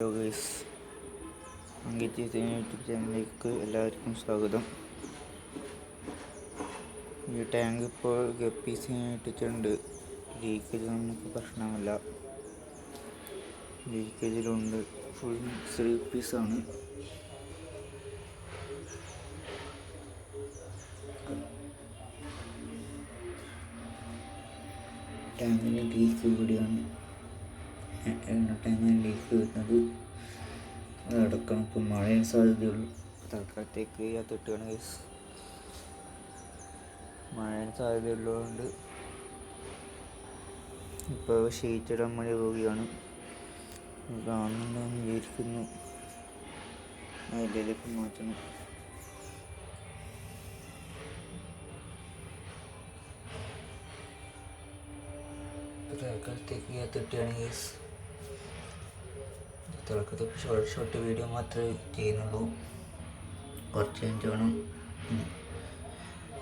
Hello guys, അങ്കിറ്റ് YouTube ചാനലിലേക്ക് എല്ലാവർക്കും സ്വാഗതം. ഈ ടാങ്ക് ഇപ്പോൾ ഗപ്പീസിനായിട്ടുണ്ട്. ലീക്കേജ് നമുക്ക് പ്രശ്നമല്ല. ലീക്കേജിലുണ്ട്. ഫുൾ 3 പീസാണ്. ടാങ്കിൻ്റെ ലീക്ക് ഇവിടെയാണ്. ടാങ്കിന് ലീക്ക് വരുന്നത് അതടക്കണം. ഇപ്പം മഴയും സാധ്യതയുള്ളൂ. തൽക്കാലത്തേക്ക് അതിട്ടാണ് ഗൈസ്. മഴയും സാധ്യതയുള്ളതുകൊണ്ട് ഇപ്പോൾ ഷീറ്റ് ഇടാൻ വേണ്ടി പോവുകയാണ്. കാണുന്നുണ്ടെന്ന് വിചാരിക്കുന്നു. അതിലേക്ക് മാറ്റണം. തൽക്കാലത്തേക്ക് അതിട്ടാണ് ഗൈസ്. തുടക്കത്തിൽ ഷോർട്ട് വീഡിയോ മാത്രമേ ചെയ്യുന്നുള്ളൂ. കുറച്ച് കഴിഞ്ഞ് വേണം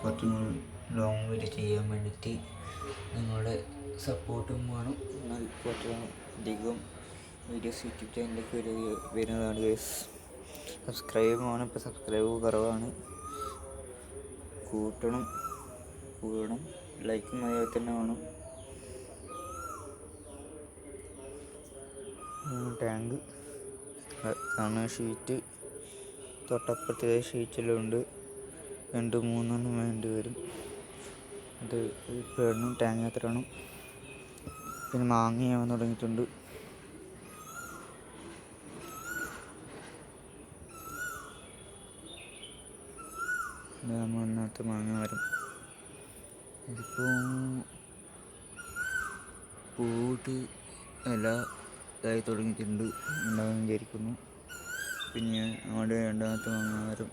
കുറച്ചും കൂടി ലോങ് വീഡിയോ ചെയ്യാൻ വേണ്ടിയിട്ട് നിങ്ങളുടെ സപ്പോർട്ടും വേണം. എന്നാൽ കുറച്ച് അധികം വീഡിയോസ് യൂട്യൂബ് ചാനലിലേക്ക് വരുന്നതാണ് ഗൈസ്. സബ്സ്ക്രൈബ് വേണം. ഇപ്പോൾ സബ്സ്ക്രൈബ് കുറവാണ്. കൂട്ടണം. ലൈക്കും അതുപോലെ തന്നെ വേണം. ടാങ്ക് കാണുന്ന ഷീറ്റ് തൊട്ടപ്പുറത്തെ ഷീറ്റെല്ലാം ഉണ്ട്. 2-3 വേണ്ടി വരും. അത് ഇപ്പോഴും ടാങ്ക് എത്രയാണ്. പിന്നെ മാങ്ങയാവാൻ തുടങ്ങിയിട്ടുണ്ട്. ഇന്നത്തെ മാങ്ങ മരം ഇതിപ്പോൾ പൂട്ട് ഇല ഇതായി തുടങ്ങിയിട്ടുണ്ട്. ഉണ്ടാകാൻ വിചാരിക്കുന്നു. പിന്നെ അവിടെ രണ്ടാമത്തെ മാങ്ങ മരം